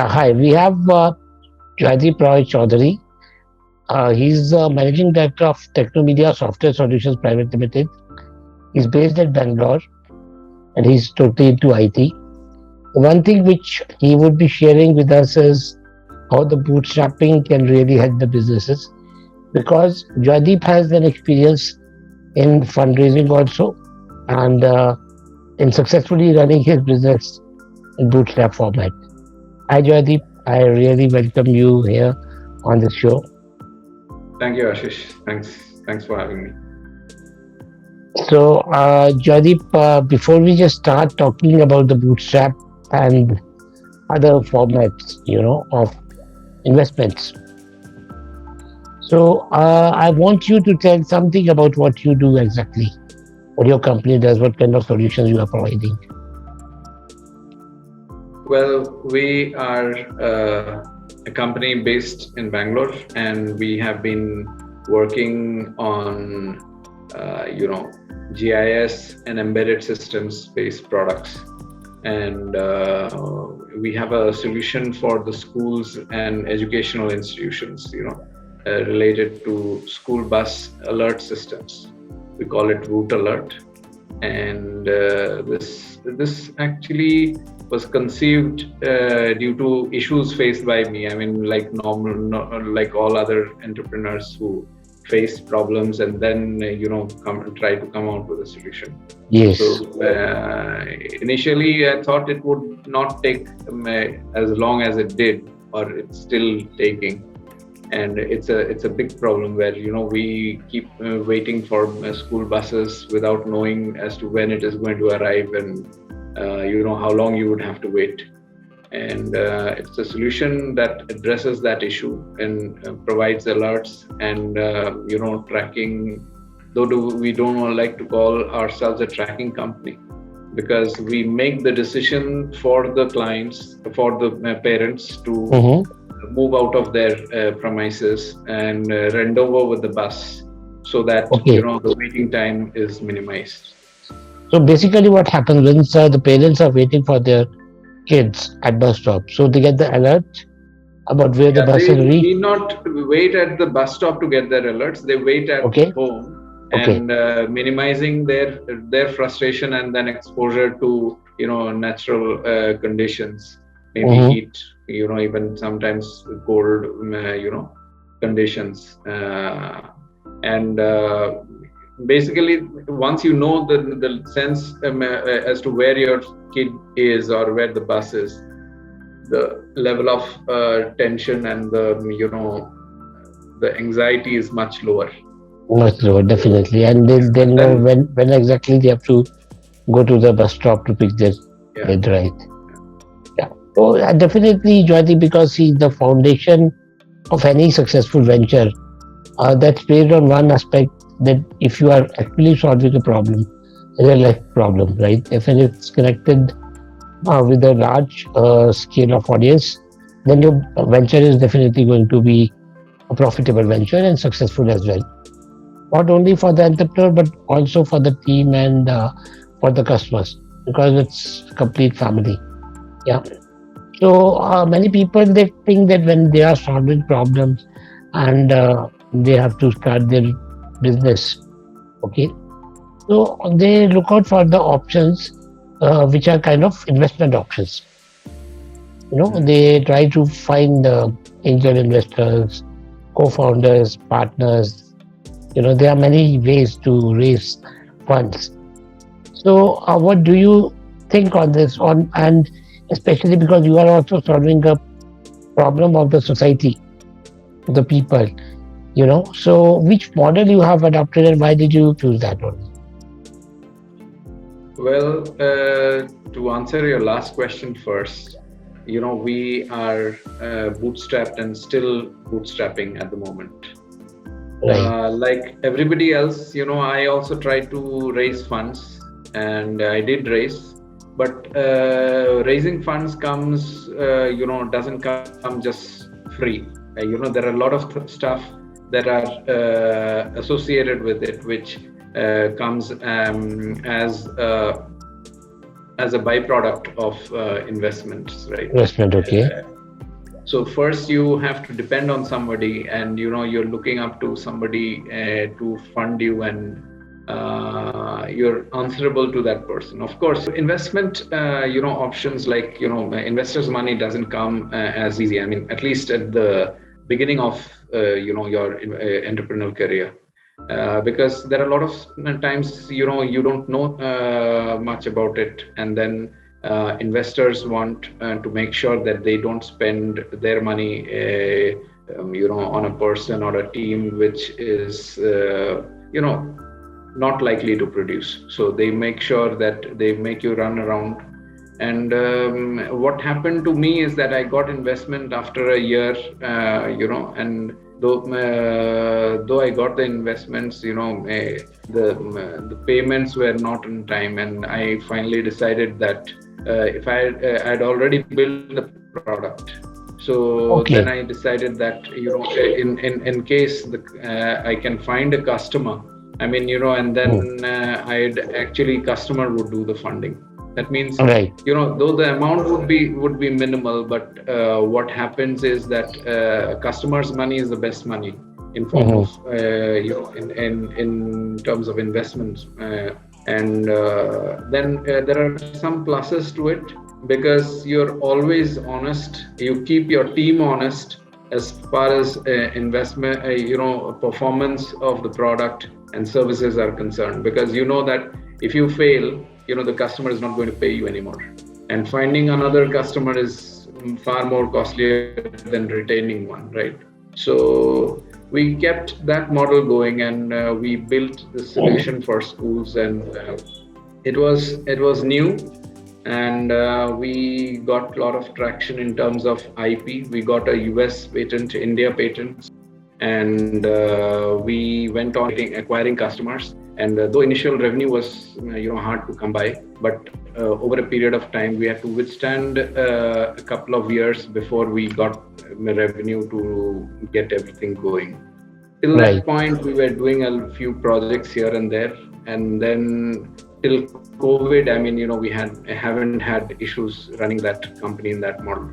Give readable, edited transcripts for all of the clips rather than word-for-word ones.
Hi, we have Joydeep Roy Choudhury. He's the Managing Director of TechnoMedia Software Solutions Private Limited. He's based at Bangalore and he's totally into IT. One thing which he would be sharing with us is how the bootstrapping can really help the businesses because Joydeep has an experience in fundraising also and in successfully running his business in bootstrap format. Hi, Joydeep. I really welcome you here on the show. Thank you, Ashish. Thanks for having me. So, Joydeep, before we just start talking about the bootstrap and other formats, of investments, so I want you to tell something about what you do exactly, what your company does, what kind of solutions you are providing. Well, we are a company based in Bangalore, and we have been working on, GIS and embedded systems based products. And we have a solution for the schools and educational institutions, related to school bus alert systems. We call it Route Alert, and this actually was conceived due to issues faced by me. I mean, like normal, like all other entrepreneurs who face problems and then try to come out with a solution. Yes. So initially, I thought it would not take as long as it did, or it's still taking. And it's a big problem where we keep waiting for school buses without knowing as to when it is going to arrive and how long you would have to wait. And it's a solution that addresses that issue and provides alerts and tracking. We don't like to call ourselves a tracking company, because we make the decision for the clients, for the parents to move out of their premises and rent over with the bus, so that Okay. the waiting time is minimized. So basically, what happens when the parents are waiting for their kids at bus stop, so they get the alert about where the Yeah, bus they will reach. need not wait at the bus stop to get their alerts. They wait at Okay. home Okay. and minimizing their frustration and then exposure to natural conditions, maybe heat, even sometimes cold, conditions, and basically once you know the sense as to where your kid is or where the bus is, the level of tension and the anxiety is much lower. Much lower, definitely. And Yeah. they'll And know then when exactly they have to go to the bus stop to pick their yeah, kid, right? Yeah. So definitely, Jyoti, because see, the foundation of any successful venture, that's based on one aspect, that if you are actually solving a problem, a real life problem, right? If it's connected with a large scale of audience, then your venture is definitely going to be a profitable venture and successful as well. Not only for the entrepreneur, but also for the team and for the customers, because it's complete family. Yeah. So many people, they think that when they are solving problems and they have to start their business, okay, so they look out for the options which are kind of investment options. They try to find angel investors, co-founders, partners. There are many ways to raise funds. So what do you think on this? On and especially because you are also solving a problem of the society, the people. So which model you have adopted and why did you choose that one? well, to answer your last question first, we are bootstrapped and still bootstrapping at the moment. Right. Like everybody else, I also tried to raise funds, and I did raise. But raising funds doesn't come just free. There are a lot of stuff that are associated with it, which comes as a byproduct of investments, right? Investment, okay. So first you have to depend on somebody, and you're looking up to somebody to fund you, and you're answerable to that person. Of course, investment options like investors' money doesn't come as easy. I mean, at least at the beginning of your entrepreneurial career. Because there are a lot of times you don't know much about it, and then investors want to make sure that they don't spend their money on a person or a team which is not likely to produce. So they make sure that they make you run around. And what happened to me is that I got investment after a year, and though I got the investments, the payments were not on time, and I finally decided that if I'd already built the product. So then I Okay. decided that in case I can find a customer, I mean, and Mm. then I'd actually customer would do the funding. That means, Right. though the amount would be minimal, but what happens is that customers' money is the best money in form of Hmm. in terms of investments, and then there are some pluses to it because you're always honest. You keep your team honest as far as investment, performance of the product and services are concerned, because you know that if you fail, the customer is not going to pay you anymore, and finding another customer is far more costlier than retaining one, right? So we kept that model going, and we built the solution for schools, and it was new, and we got a lot of traction in terms of IP. We got a US patent, India patents, and we went on acquiring customers. And though initial revenue was hard to come by, but over a period of time, we had to withstand a couple of years before we got revenue to get everything going. Till that Right. point, we were doing a few projects here and there, and then till COVID, I mean, we haven't had issues running that company in that model.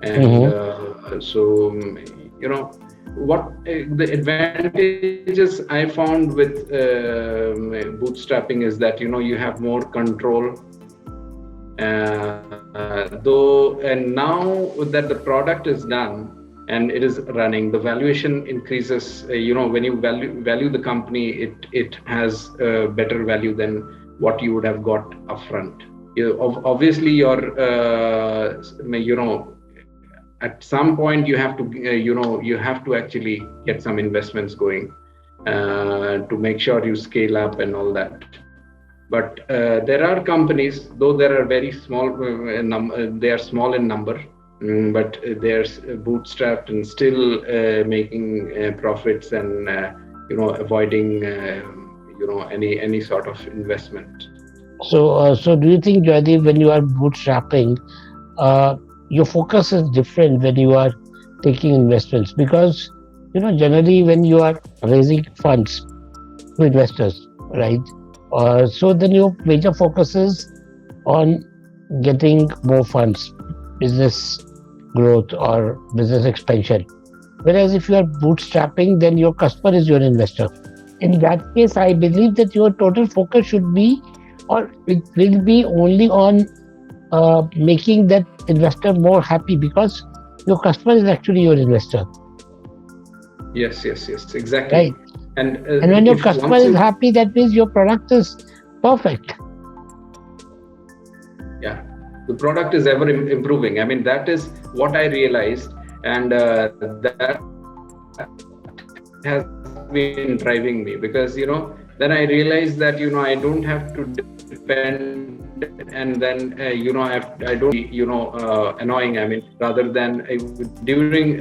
And Hmm. so what the advantages I found with bootstrapping is that you have more control, though, and now that the product is done and it is running, the valuation increases. When you value the company, it has better value than what you would have got upfront. Obviously, at some point you have to you have to actually get some investments going to make sure you scale up and all that. But there are companies, though there are very small, they are small in number, but they're bootstrapped and still making profits, and avoiding any sort of investment. So do you think, Joydeep, when you are bootstrapping, uh, your focus is different when you are taking investments? Because generally when you are raising funds to investors, right? So then your major focus is on getting more funds, business growth or business expansion. Whereas if you are bootstrapping, then your customer is your investor. In that case, I believe that your total focus should be, or it will be only on making that investor more happy, because your customer is actually your investor, Yes, exactly. right? And And when your if customer once is you happy, that means your product is perfect. Yeah, the product is ever improving. I mean, that is what I realized, and that has been driving me, because then I realized that I don't have to depend, and then I don't annoying. I mean, rather than during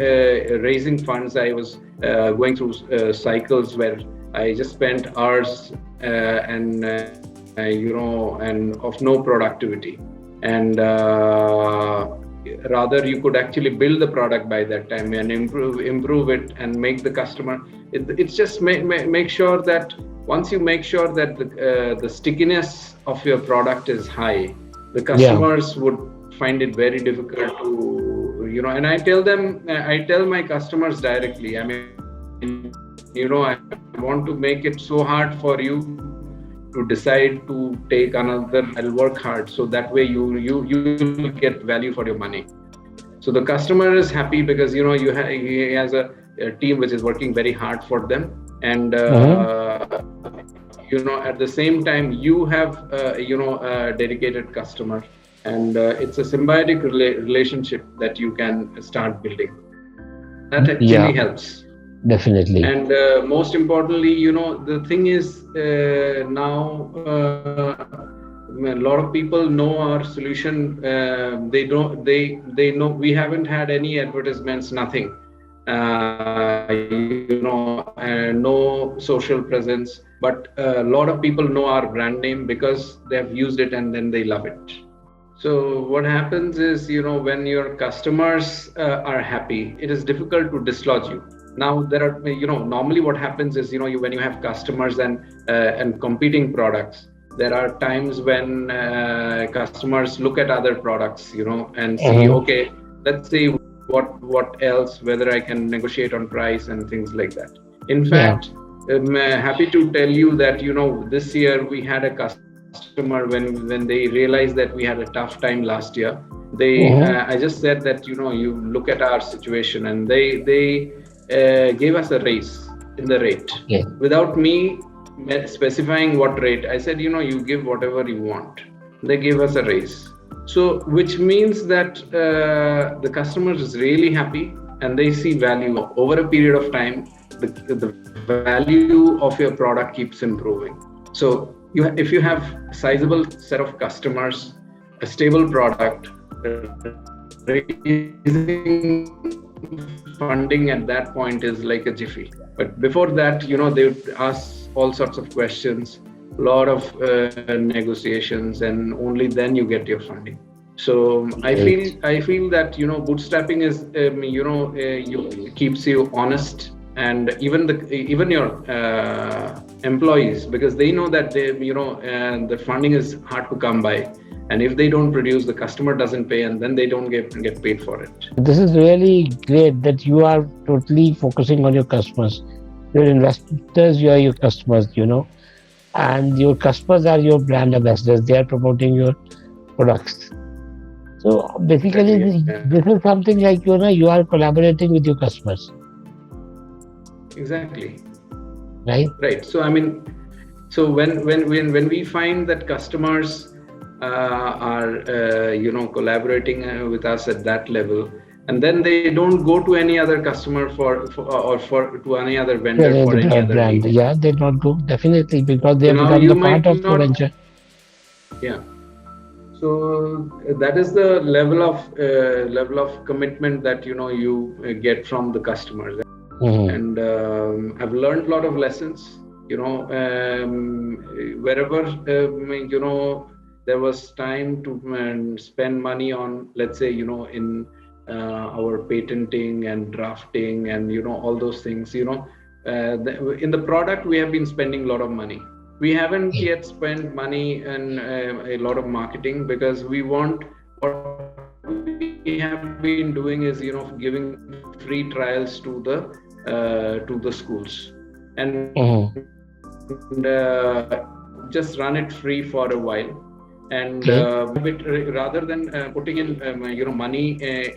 raising funds, I was going through cycles where I just spent hours and and of no productivity. And rather, you could actually build the product by that time and improve it and make the customer. It's just make sure that once you make sure that the stickiness of your product is high, the Yeah. customers would find it very difficult to and I tell my customers directly. I mean, I want to make it so hard for you to decide to take another. I'll work hard so that way you will get value for your money. So the customer is happy because he has a team which is working very hard for them, and Mm-hmm. at the same time you have a dedicated customer, and it's a symbiotic relationship that you can start building. That actually Yeah, helps. definitely. And most importantly, the thing is, now a lot of people know our solution. They know we haven't had any advertisements, nothing, no social presence, but a lot of people know our brand name because they have used it and then they love it. So what happens is, when your customers are happy, it is difficult to dislodge you. Now there are, normally what happens is, you when you have customers and competing products, there are times when customers look at other products, and see, Mm-hmm. okay, let's see what else, whether I can negotiate on price and things like that. In Yeah. fact, I'm happy to tell you that this year we had a customer when they realized that we had a tough time last year. I Mm-hmm. just said that you look at our situation, and they gave us a raise in the rate Okay. without me specifying what rate. I said, you give whatever you want. They gave us a raise. So, which means that the customer is really happy and they see value over a period of time. The value of your product keeps improving. So, if you have a sizable set of customers, a stable product, raising funding at that point is like a jiffy. But before that, they would ask all sorts of questions, a lot of negotiations, and only then you get your funding. So I feel Great. that bootstrapping is keeps you honest, and even your employees, because they know that the funding is hard to come by, and if they don't produce, the customer doesn't pay, and then they don't get paid for it. This is really great that you are totally focusing on your customers. Your investors, you are your customers, and your customers are your brand ambassadors. They are promoting your products. So basically, Exactly. Yeah. this is something like, you are collaborating with your customers, Exactly. right? Right. So I mean, so when we find that customers are collaborating with us at that level, and then they don't go to any other customer for to any other vendor Really, for the any other brand, need. yeah, they not go definitely because they So have now become you the part might of the not. venture. Yeah. So that is the level of commitment that you get from the customers. Hmm. And I've learned a lot of lessons. Wherever there was time to spend money on, let's say, in our patenting and drafting and all those things. In the product we have been spending a lot of money. We haven't Okay. yet spent money in a lot of marketing, because what we have been doing is giving free trials to the schools, and Hmm. just run it free for a while. And Okay. rather than putting in money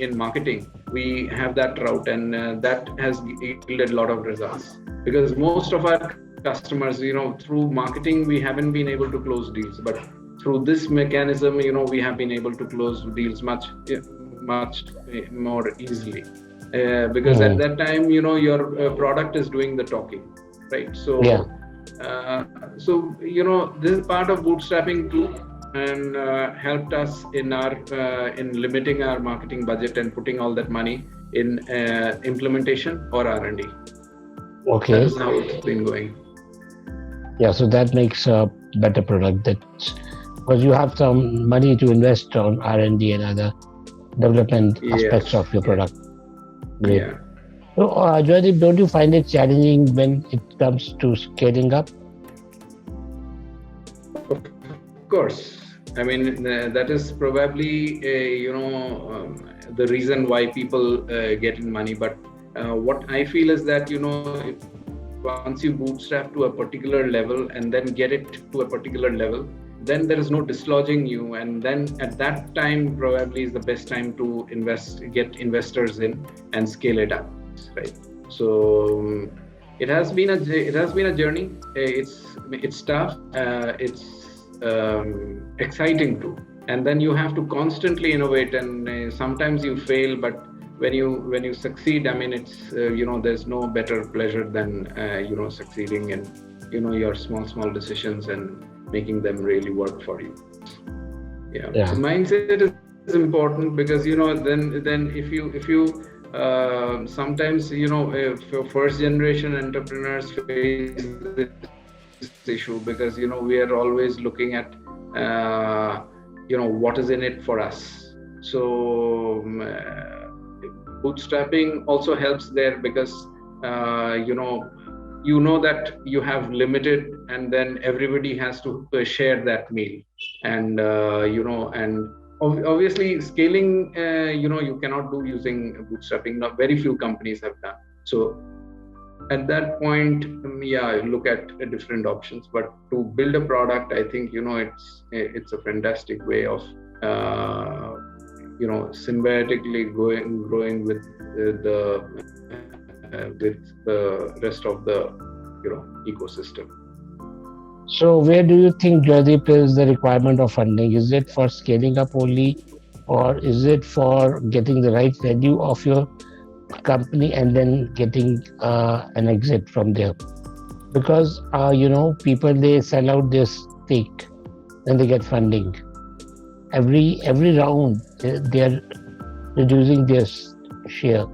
in marketing, we have that route, and that has yielded a lot of results, because most of our customers, through marketing we haven't been able to close deals, but through this mechanism, we have been able to close deals much more easily, because at Hmm. that time your product is doing the talking, right? Yeah. So this is part of bootstrapping too, and helped us in limiting our marketing budget and putting all that money in implementation or R&D. That Okay. is how it's been going. Yeah. So that makes a better product. That because you have some money to invest on R&D and other development aspects Yes, of your yeah, product. Great. yeah. So, Joydeep, don't you find it challenging when it comes to scaling up? Of course. I mean, that is probably the reason why people get in money. But what I feel is that once you bootstrap to a particular level and then get it to a particular level, then there is no dislodging you, and then at that time probably is the best time to get investors in and scale it up, right? So it has been a journey. It's tough. It's exciting too, and then you have to constantly innovate, and sometimes you fail, but when you succeed, I mean, it's there's no better pleasure than succeeding in your small decisions and making them really work for you. Yeah, Yeah. so mindset is important, because then if you sometimes if first generation entrepreneurs face this issue, because we are always looking at what is in it for us. So bootstrapping also helps there, because that you have limited, and then everybody has to share that meal, and obviously scaling you cannot do using bootstrapping. Not very few companies have done so. At that point, look at different options, but to build a product, I think it's a fantastic way of symbiotically growing with the rest of the ecosystem. So where do you think, Joydeep, is the requirement of funding? Is it for scaling up only, or is it for getting the right value of your company and then getting an exit from there? Because people, they sell out their stake, then they get funding. Every round, they are reducing their share,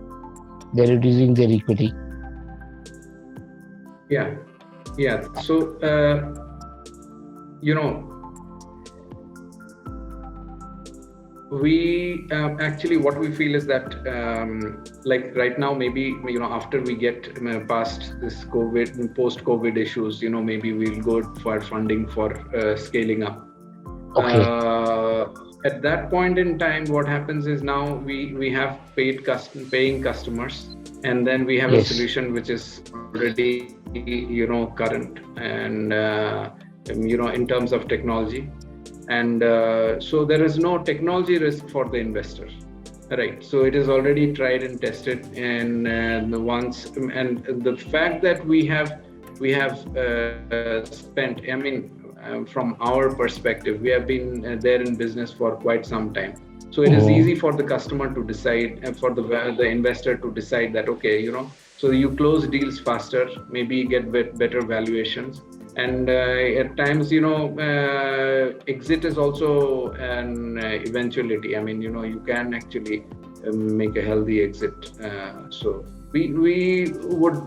they're reducing their equity. Yeah, yeah. So we actually, what we feel is that like right now, maybe after we get past this post COVID issues, maybe we'll go for funding for scaling up. Okay. At that point in time, what happens is, now we have paying customers, and then we have a Yes. solution which is already current, and in terms of technology, and so there is no technology risk for the investor, right? So it is already tried and tested, and the fact that we have spent, I mean, from our perspective, we have been there in business for quite some time. So it is easy for the customer to decide, and for the investor to decide that, okay, so you close deals faster, maybe get better valuations, and at times, exit is also an eventuality. I mean, you can actually make a healthy exit. So we would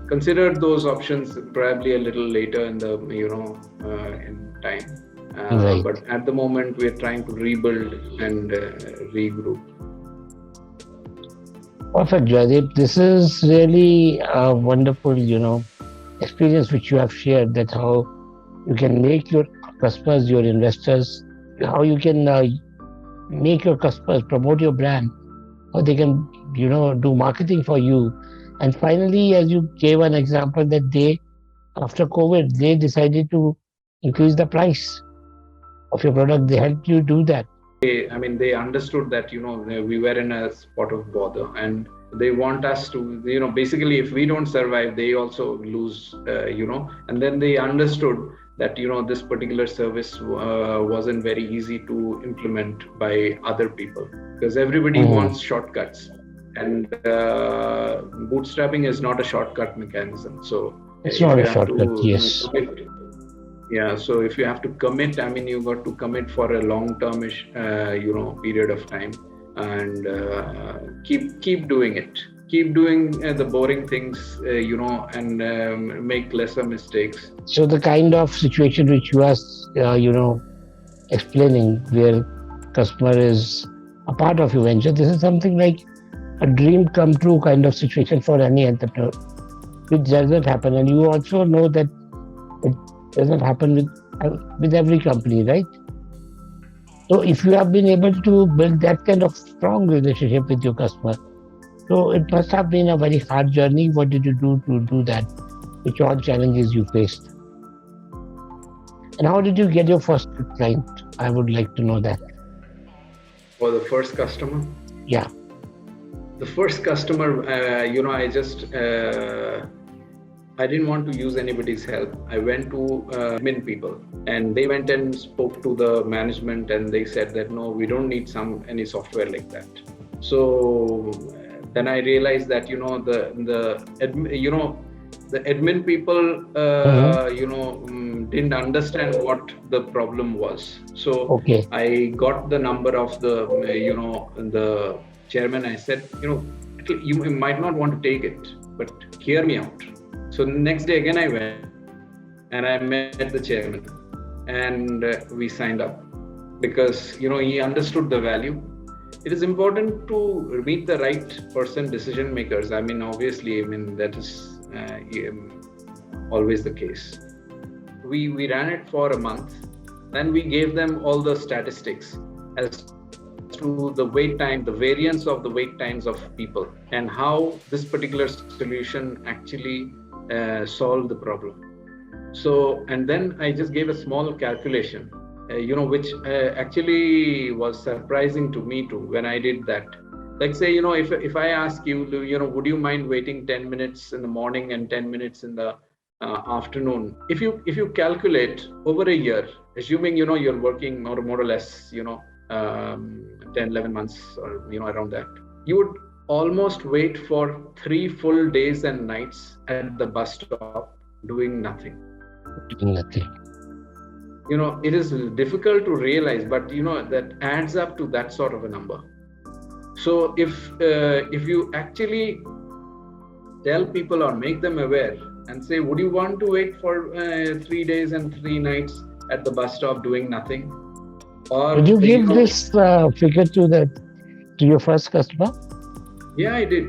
consider those options probably a little later in the in time, Right. but at the moment we're trying to rebuild and regroup. Perfect, Joydeep. This is really a wonderful, experience which you have shared, that how you can make your customers, your investors, how you can make your customers promote your brand, how they can, do marketing for you. And finally, as you gave an example, that they, after COVID, they decided to increase the price of your product. They helped you do that. I mean, they understood that we were in a spot of bother, and they want us to, basically, if we don't survive, they also lose, and then they understood that this particular service wasn't very easy to implement by other people, because everybody wants shortcuts, and bootstrapping is not a shortcut mechanism. So It's if not you a have shortcut, to yes. yeah, so if you have to commit, I mean, you got to commit for a long-termish, period of time, and keep doing it. Keep doing the boring things, and make lesser mistakes. So the kind of situation which you are, explaining, where customer is a part of your venture, this is something like a dream come true kind of situation for any entrepreneur, which doesn't happen. And you also know that it doesn't happen with every company, right? So if you have been able to build that kind of strong relationship with your customer, so it must have been a very hard journey. What did you do to do that? Which all challenges you faced? And how did you get your first client? I would like to know that. For the first customer, Yeah. the first customer, I just I didn't want to use anybody's help. I went to admin people, and they went and spoke to the management, and they said that no, we don't need any software like that. So then I realized that the admin people Mm-hmm. didn't understand what the problem was. So Okay. I got the number of the chairman. I said, you might not want to take it, but hear me out. So next day again I went and I met the chairman, and we signed up because he understood the value. It is important to meet the right person, decision makers. I mean, obviously, that is always the case. We ran it for a month, and we gave them all the statistics as to the wait time, the variance of the wait times of people, and how this particular solution actually solved the problem. So, and then I just gave a small calculation, which actually was surprising to me too when I did that. Like say, if I ask you, would you mind waiting 10 minutes in the morning and 10 minutes in the afternoon? If you calculate over a year, assuming you're working more or less 10, 11 months or around that, you would almost wait for 3 full days and nights at the bus stop doing nothing. Nothing. It is difficult to realize, but that adds up to that sort of a number. So if you actually tell people or make them aware and say, would you want to wait for 3 days and 3 nights at the bus stop doing nothing? Did Or you give this figure to your first customer? yeah, I did.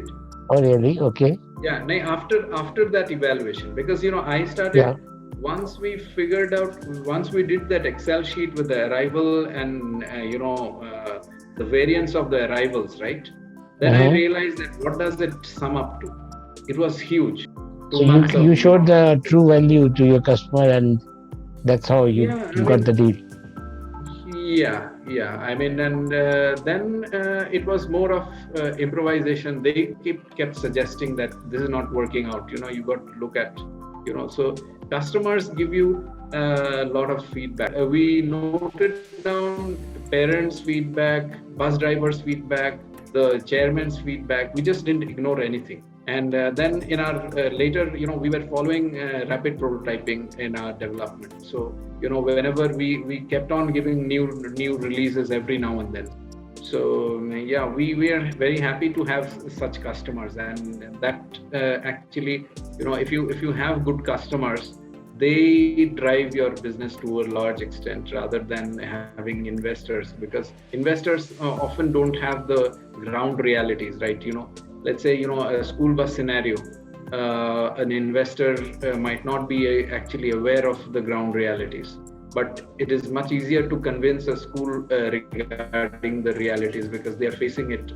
Oh, really? Okay. Yeah, after that evaluation, because I started, Yeah. once we did that Excel sheet with the arrival and the variance of the arrivals, right? Then I Mm-hmm. realized that what does it sum up to? It was huge. So two you months you of showed the true value to your customer, and that's how yeah, I you got the mean, deal. yeah. I mean, and then it was more of improvisation. They kept suggesting that this is not working out. You got to look at, so customers give you a lot of feedback. We noted down parents' feedback, bus drivers' feedback, the chairman's feedback. We just didn't ignore anything. And then in our later, we were following rapid prototyping in our development. So whenever we kept on giving new releases every now and then. So yeah, we are very happy to have such customers, and that actually, if you have good customers, they drive your business to a large extent rather than having investors, because investors often don't have the ground realities, right? Let's say a school bus scenario, an investor might not be actually aware of the ground realities, but it is much easier to convince a school regarding the realities because they are facing it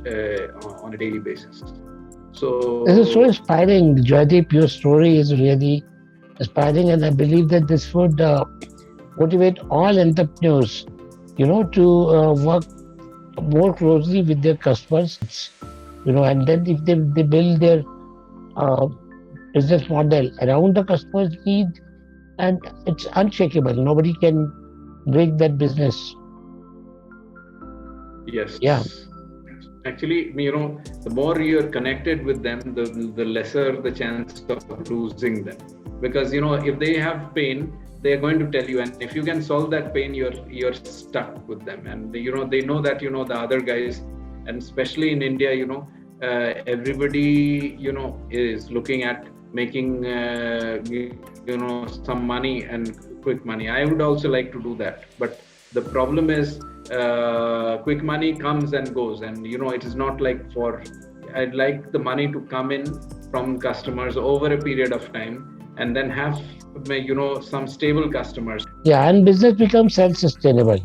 on a daily basis. This is So so inspiring, Joydeep. Your story is really inspiring, and I believe that this would motivate all entrepreneurs, to work more closely with their customers, and then if they build their uh, business model around the customer's need, and it's unshakable. Nobody can break that business. Yeah. yes, actually, the more you're connected with them, the lesser the chance of losing them, because if they have pain, they're going to tell you, and if you can solve that pain, you're stuck with them, and they know that the other guys, and especially in India, everybody is looking at making some money and quick money. I would also like to do that, but the problem is quick money comes and goes, and it is not like for I'd like the money to come in from customers over a period of time, and then have some stable customers. Yeah, and business becomes self-sustainable.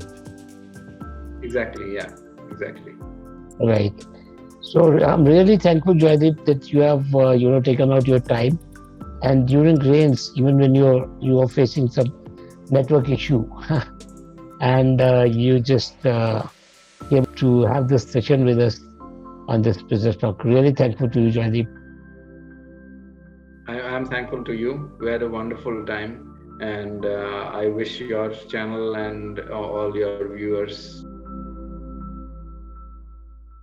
Exactly. Yeah. Exactly. Right. So I'm really thankful, Joydeep, that you have taken out your time. And during rains, even when you are facing some network issue, and you just came to have this session with us on this business talk. Really thankful to you, Joydeep. I'm thankful to you. We had a wonderful time, and I wish your channel and all your viewers